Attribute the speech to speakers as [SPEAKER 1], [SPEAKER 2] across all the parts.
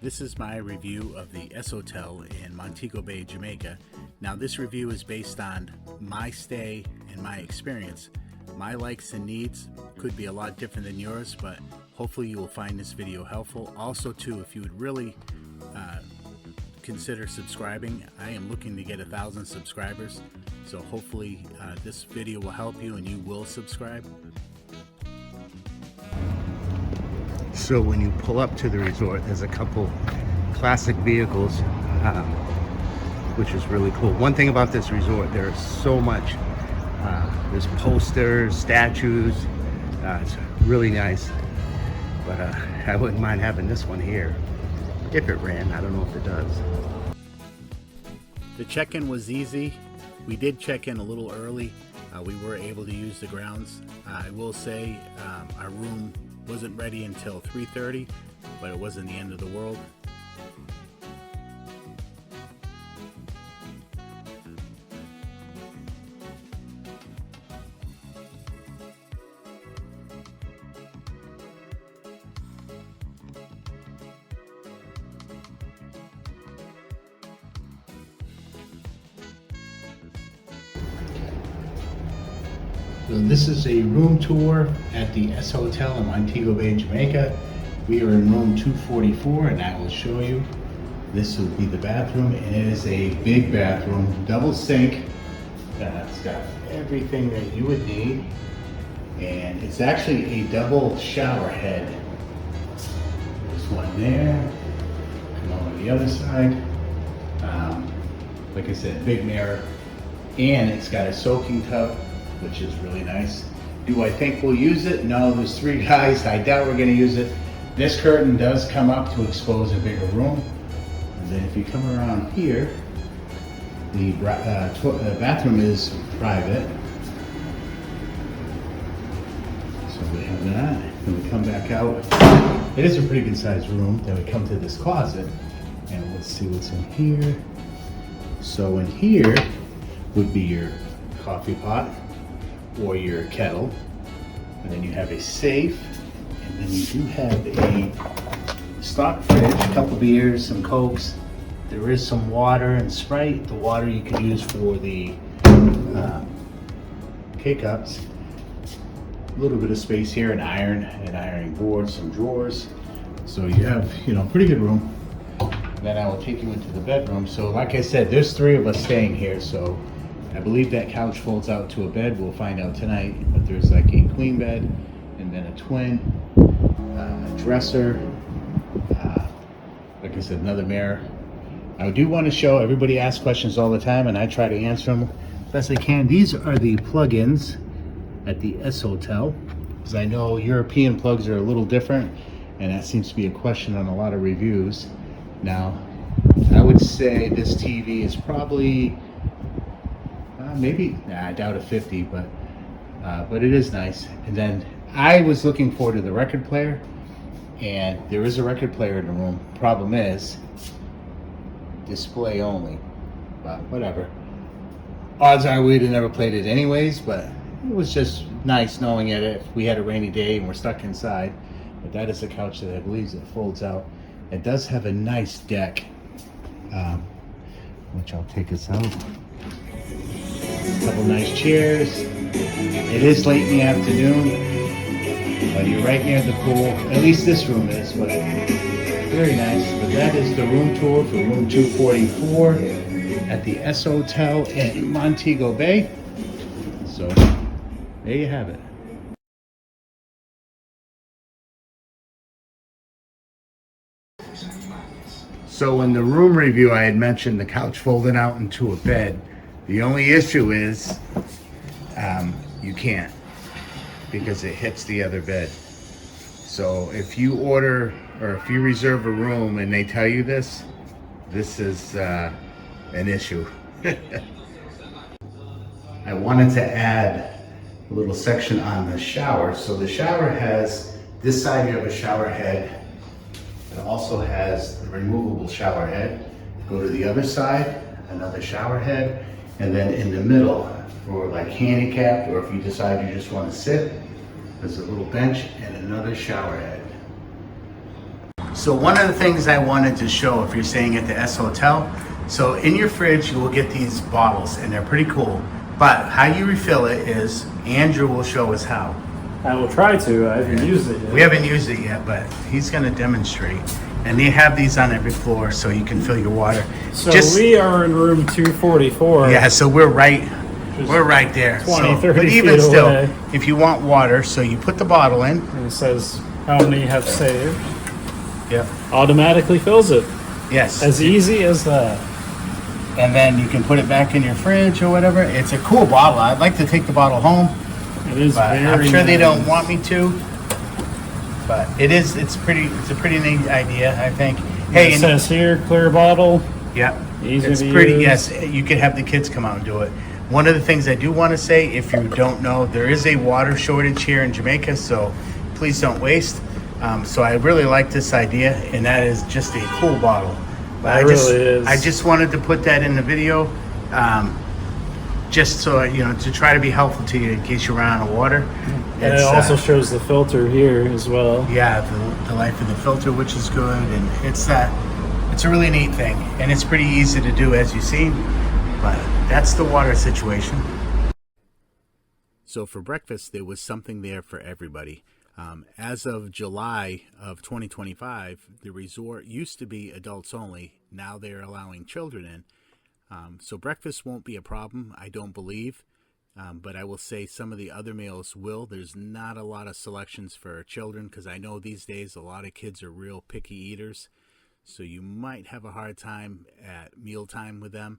[SPEAKER 1] This is my review of the S Hotel in Montego Bay, Jamaica. Now this review is based on my stay and my experience. My likes and needs could be a lot different than yours, but hopefully you will find this video helpful. Also too, if you would really consider subscribing, I am looking to get 1,000 subscribers. So hopefully this video will help you and you will subscribe. So when you pull up to the resort, there's a couple classic vehicles, which is really cool. One thing about this resort, there's so much. There's posters, statues. It's really nice. But I wouldn't mind having this one here if it ran. I don't know if it does. The check-in was easy. We did check in a little early. We were able to use the grounds. I will say our room wasn't ready until 3:30, but it wasn't the end of the world. So this is a room tour at the S Hotel in Montego Bay, Jamaica. We are in room 244 and I will show you. This will be the bathroom, and it is a big bathroom, double sink. It's got everything that you would need, and it's actually a double shower head. There's one there, come over the other side. Like I said, big mirror, and it's got a soaking tub, which is really nice. Do I think we'll use it? No, there's 3 guys. I doubt we're going to use it. This curtain does come up to expose a bigger room. And then if you come around here, the bathroom is private. So we have that. Then we come back out. It is a pretty good sized room. Then we come to this closet, and let's see what's in here. So in here would be your coffee pot or your kettle, and then you have a safe, and then you do have a stock fridge, a couple beers, some Cokes. There is some water and Sprite. The water you can use for the K-cups. A little bit of space here, an ironing board, some drawers. So you have, pretty good room. Then I will take you into the bedroom. So like I said, there's 3 of us staying here, so I believe that couch folds out to a bed. We'll find out tonight. But there's like a queen bed, and then a twin, a dresser, like I said, another mirror. I do want to show, everybody asks questions all the time, and I try to answer them best I can. These are the plug-ins at the S Hotel, because I know European plugs are a little different, and that seems to be a question on a lot of reviews. Now, I would say this TV is probably I doubt a 50, but it is nice. And then I was looking forward to the record player, and there is a record player in the room. Problem is, display only, but whatever. Odds are we'd have never played it anyways, but it was just nice knowing it if we had a rainy day and we're stuck inside. But that is a couch that I believe it folds out. It does have a nice deck, which I'll take us out. A couple nice chairs. It is late in the afternoon, but you're right near the pool. At least this room is, but very nice. But that is the room tour for room 244 at the S Hotel in Montego Bay. So there you have it. So in the room review, I had mentioned the couch folding out into a bed. The only issue is you can't, because it hits the other bed. So if you order or if you reserve a room and they tell you this is an issue. I wanted to add a little section on the shower. So the shower has, this side you have a shower head. It also has the removable shower head. Go to the other side, another shower head. And then in the middle, for like handicapped, or if you decide you just want to sit, there's a little bench and another shower head. So one of the things I wanted to show, if you're staying at the S Hotel, so in your fridge you will get these bottles, and they're pretty cool. But how you refill it is, Andrew will show us how.
[SPEAKER 2] I will try to. I haven't used it yet.
[SPEAKER 1] We haven't used it yet, but he's going to demonstrate. And they have these on every floor, so you can fill your water.
[SPEAKER 2] So we are in room 244.
[SPEAKER 1] Yeah, so we're right there.
[SPEAKER 2] 20, 30
[SPEAKER 1] but even
[SPEAKER 2] feet
[SPEAKER 1] still,
[SPEAKER 2] away.
[SPEAKER 1] if you want water, so you put the bottle in.
[SPEAKER 2] And it says how many have saved.
[SPEAKER 1] Yep.
[SPEAKER 2] Automatically fills it.
[SPEAKER 1] Yes.
[SPEAKER 2] As easy as that.
[SPEAKER 1] And then you can put it back in your fridge or whatever. It's a cool bottle. I'd like to take the bottle home.
[SPEAKER 2] It is
[SPEAKER 1] But
[SPEAKER 2] very
[SPEAKER 1] I'm sure they
[SPEAKER 2] nice.
[SPEAKER 1] don't want me to. But it's a pretty neat idea, I think. Hey,
[SPEAKER 2] It says here, clear bottle.
[SPEAKER 1] yeah,
[SPEAKER 2] Easy
[SPEAKER 1] it's
[SPEAKER 2] to
[SPEAKER 1] pretty.
[SPEAKER 2] use.
[SPEAKER 1] Yes, you could have the kids come out and do it. One of the things I do want to say, if you don't know, there is a water shortage here in Jamaica, so please don't waste. So I really like this idea, and that is just a cool bottle. But
[SPEAKER 2] It really is.
[SPEAKER 1] I just wanted to put that in the video, just so to try to be helpful to you in case you run out of water.
[SPEAKER 2] And it also shows the filter here as well.
[SPEAKER 1] Yeah, the life of the filter, which is good, and it's a really neat thing, and it's pretty easy to do, as you see. But that's the water situation. So for breakfast, there was something there for everybody. As of July of 2025, the resort used to be adults only. Now they're allowing children in. So breakfast won't be a problem, I don't believe. But I will say some of the other meals will. There's not a lot of selections for children because I know these days a lot of kids are real picky eaters. So you might have a hard time at mealtime with them.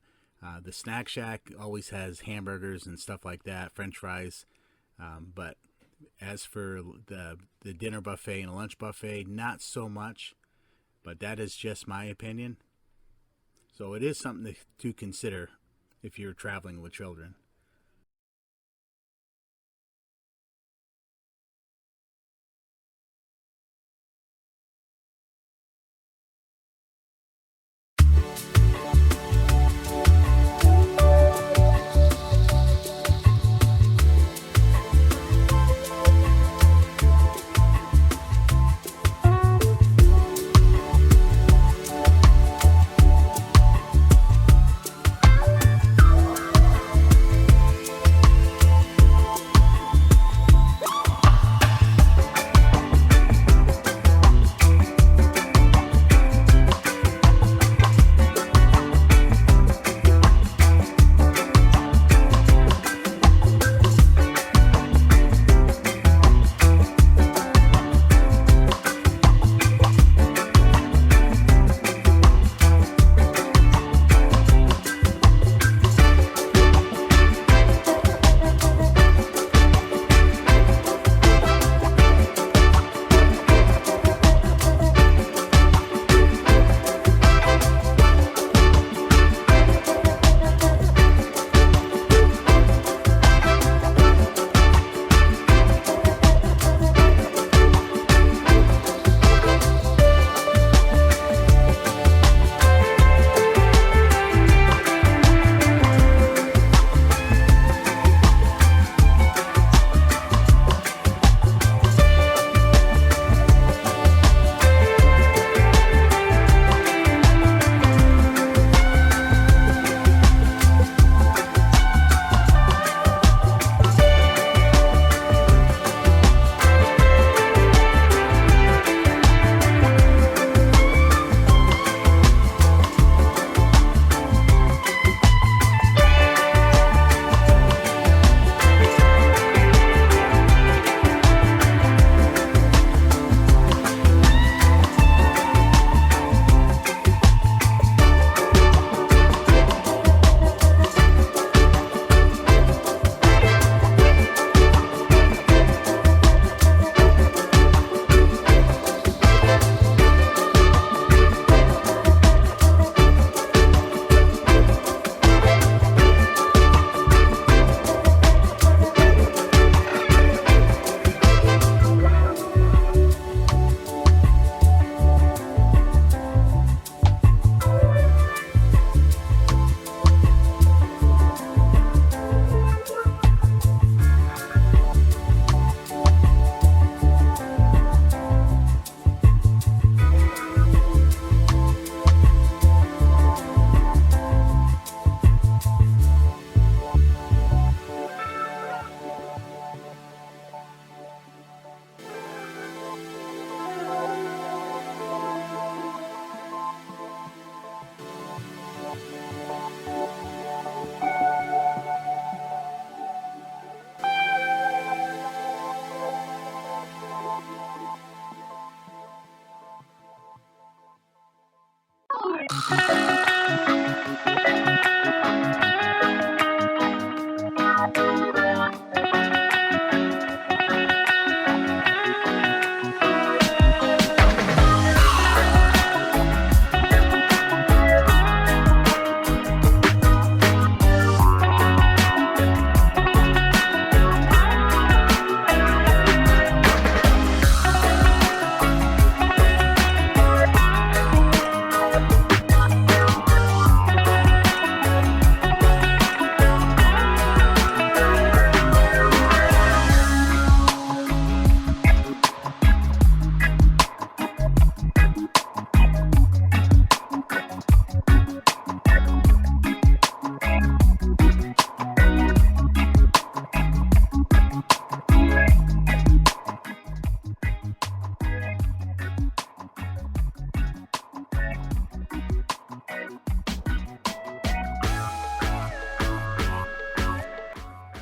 [SPEAKER 1] The Snack Shack always has hamburgers and stuff like that, French fries. But as for the dinner buffet and a lunch buffet, not so much. But that is just my opinion. So it is something to consider if you're traveling with children.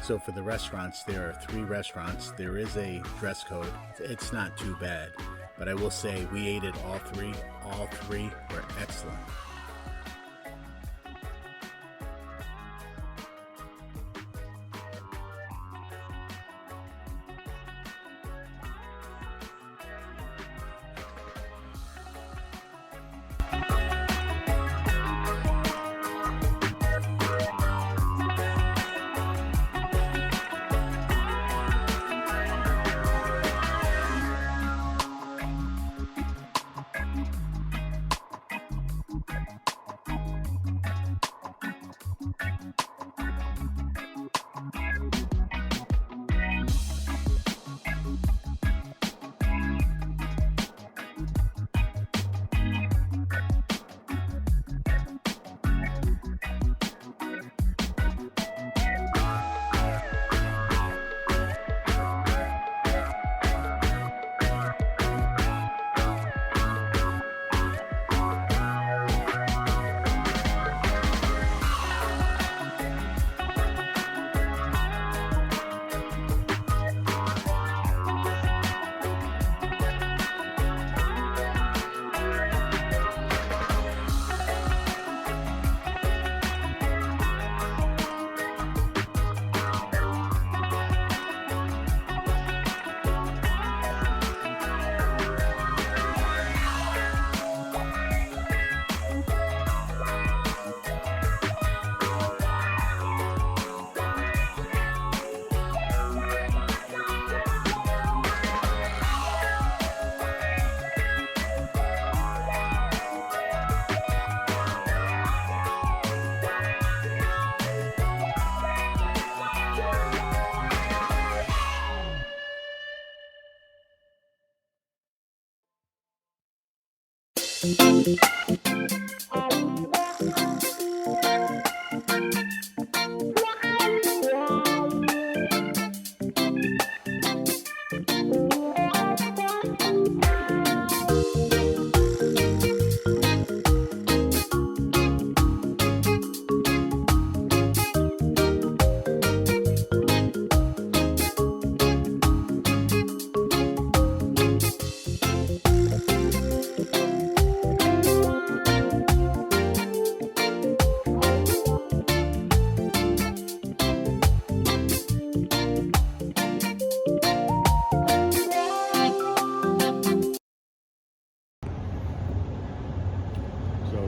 [SPEAKER 1] So for the restaurants, there are 3 restaurants. There is a dress code. It's not too bad, but I will say we ate at all 3. All 3 were excellent.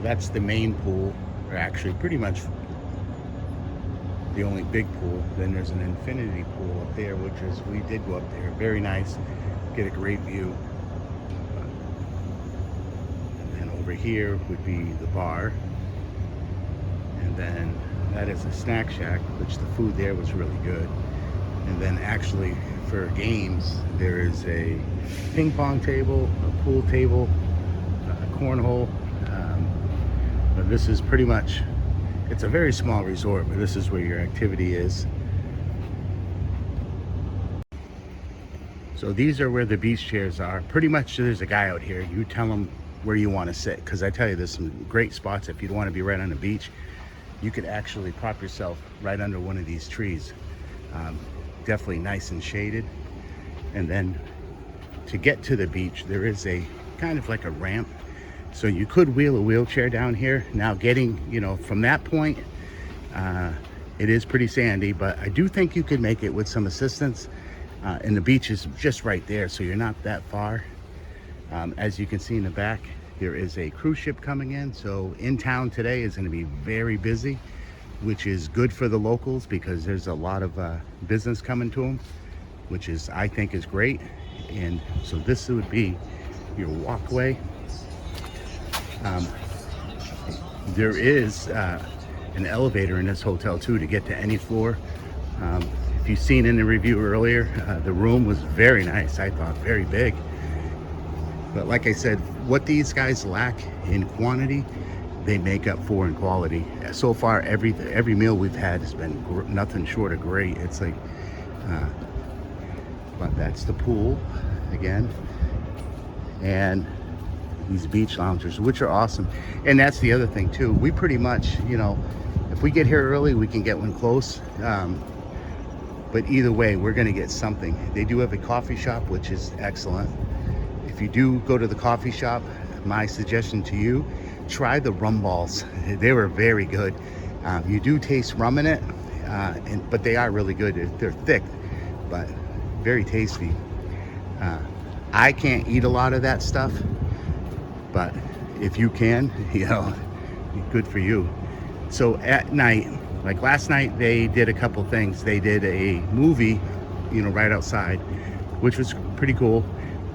[SPEAKER 1] That's the main pool, or actually pretty much the only big pool. Then there's an infinity pool up there, which is, we did go up there, very nice, get a great view. And then over here would be the bar, and then that is a snack shack, which the food there was really good. And then actually for games, there is a ping pong table, a pool table, a cornhole. But this is pretty much, it's a very small resort, but this is where your activity is. So these are where the beach chairs are. Pretty much there's a guy out here. You tell him where you want to sit, because I tell you, there's some great spots. If you don't want to be right on the beach, you could actually prop yourself right under one of these trees. Definitely nice and shaded. And then to get to the beach, there is a kind of like a ramp. So you could wheel a wheelchair down here. Now getting, from that point, it is pretty sandy, but I do think you could make it with some assistance. And the beach is just right there, so you're not that far. As you can see in the back, there is a cruise ship coming in. So in town today is going to be very busy, which is good for the locals because there's a lot of business coming to them, which is, I think, is great. And so this would be your walkway. There is an elevator in this hotel too to get to any floor. If you've seen in the review earlier, the room was very nice. I thought very big. But like I said, what these guys lack in quantity, they make up for in quality. So far, every meal we've had has been nothing short of great. It's like, but that's the pool again, and these beach loungers, which are awesome. And that's the other thing too. We pretty much, if we get here early, we can get one close. But either way, we're gonna get something. They do have a coffee shop, which is excellent. If you do go to the coffee shop, my suggestion to you, try the rum balls. They were very good. You do taste rum in it, but they are really good. They're thick, but very tasty. I can't eat a lot of that stuff, but if you can, good for you. So at night, like last night, they did a couple things. They did a movie, right outside, which was pretty cool.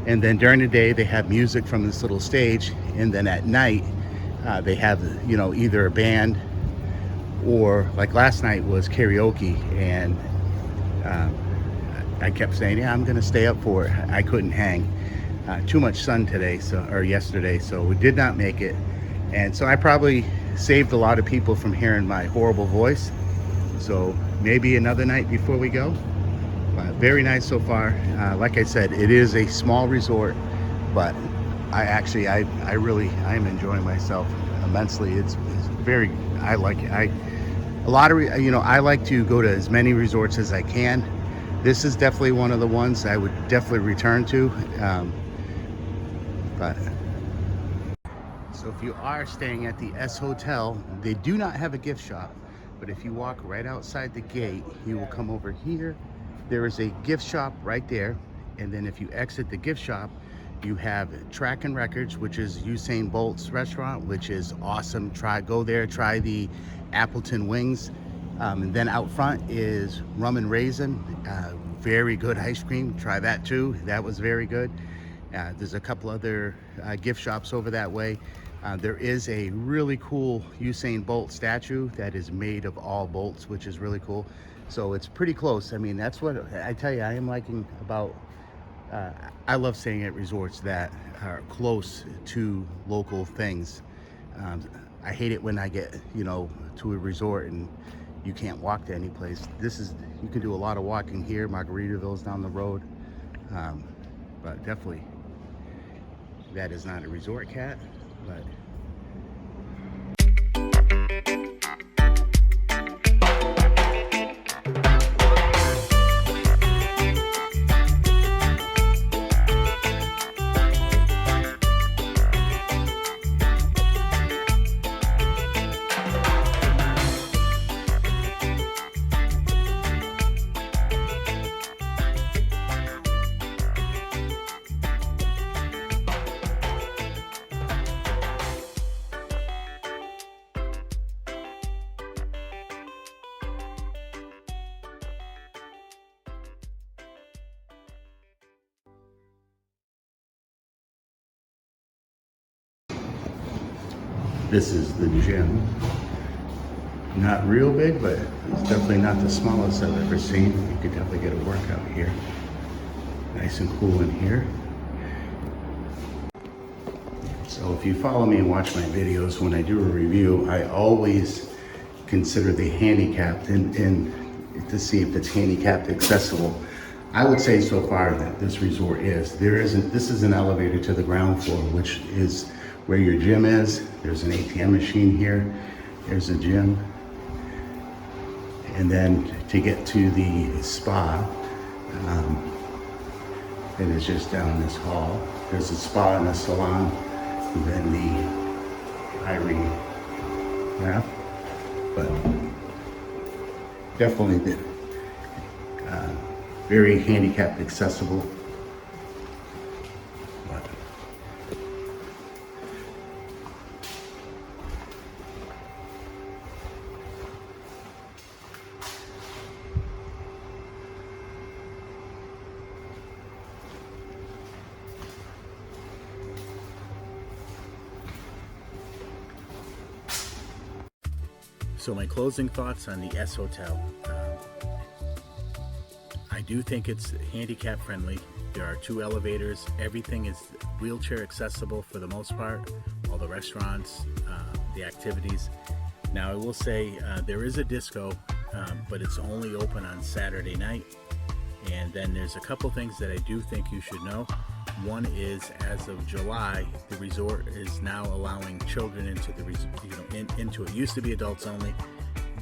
[SPEAKER 1] And then during the day, they have music from this little stage. And then at night, they have, either a band or like last night was karaoke. And I kept saying, yeah, I'm gonna stay up for it. I couldn't hang. Too much sun today, or yesterday, so we did not make it. And so I probably saved a lot of people from hearing my horrible voice. So maybe another night before we go. But very nice so far. Like I said, it is a small resort, but I am enjoying myself immensely. It's very, I like it. I like to go to as many resorts as I can. This is definitely one of the ones I would definitely return to. So if you are staying at the S Hotel, they do not have a gift shop, but if you walk right outside the gate, you will come over here. There is a gift shop right there, and then if you exit the gift shop, you have Track and Records, which is Usain Bolt's restaurant, which is awesome. Go there, try the Appleton wings. And then out front is Rum and Raisin, very good ice cream. Try that too. That was very good. There's a couple other gift shops over that way. There is a really cool Usain Bolt statue that is made of all bolts, which is really cool. So it's pretty close. I mean, that's what I tell you, I am liking about, I love staying at resorts that are close to local things. I hate it when I get, to a resort and you can't walk to any place. You can do a lot of walking here. Margaritaville's down the road. But definitely, that is not a resort cat, but this is the gym. Not real big, but it's definitely not the smallest I've ever seen. You could definitely get a workout here. Nice and cool in here. So if you follow me and watch my videos, when I do a review, I always consider the handicapped and to see if it's handicapped accessible. I would say so far that this resort is. This is an elevator to the ground floor, which is where your gym is. There's an ATM machine here. There's a gym. And then to get to the spa, it is just down this hall. There's a spa and a salon. And then the Irene. Yeah, but definitely very handicapped accessible. But so my closing thoughts on the S Hotel. I do think it's handicap friendly. There are 2 elevators. Everything is wheelchair accessible for the most part. All the restaurants, the activities. Now I will say there is a disco, but it's only open on Saturday night. And then there's a couple things that I do think you should know. One is, as of July, the resort is now allowing children into the into it. It used to be adults only.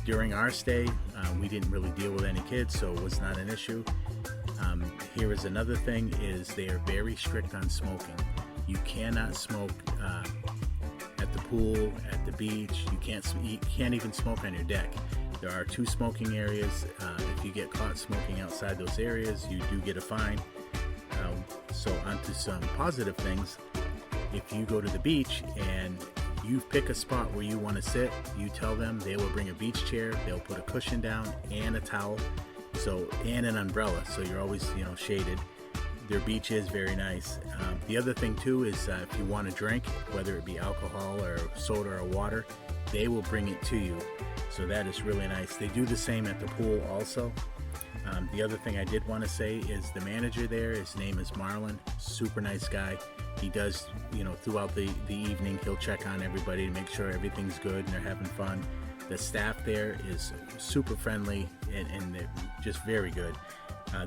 [SPEAKER 1] During our stay, we didn't really deal with any kids, so it was not an issue. Here is another thing: is they are very strict on smoking. You cannot smoke at the pool, at the beach. You can't even smoke on your deck. There are 2 smoking areas. If you get caught smoking outside those areas, you do get a fine. So onto some positive things. If you go to the beach and you pick a spot where you want to sit, you tell them, they will bring a beach chair, they'll put a cushion down and a towel, and an umbrella, so you're always shaded. Their beach is very nice. The other thing too is if you want to drink, whether it be alcohol or soda or water, they will bring it to you. So that is really nice. They do the same at the pool also. The other thing I did want to say is the manager there, his name is Marlon, super nice guy. He does, throughout the evening, he'll check on everybody to make sure everything's good and they're having fun. The staff there is super friendly and they're just very good.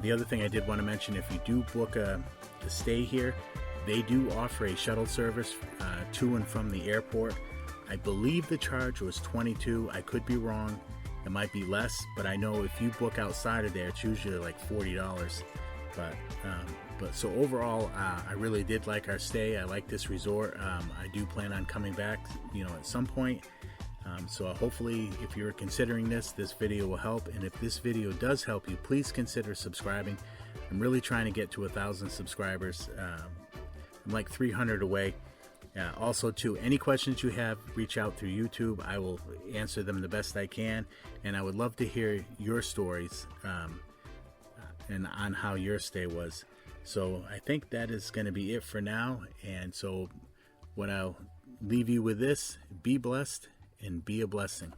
[SPEAKER 1] The other thing I did want to mention, if you do book a stay here, they do offer a shuttle service to and from the airport. I believe the charge was $22. I could be wrong. It might be less, but I know if you book outside of there, it's usually like $40. But so overall, I really did like our stay. I like this resort. I do plan on coming back, at some point. So hopefully, if you're considering this video will help. And if this video does help you, please consider subscribing. I'm really trying to get to 1,000 subscribers. I'm like 300 away. Also, too, any questions you have, reach out through YouTube. I will answer them the best I can, and I would love to hear your stories and on how your stay was. So I think that is going to be it for now. And so what I'll leave you with this: be blessed and be a blessing.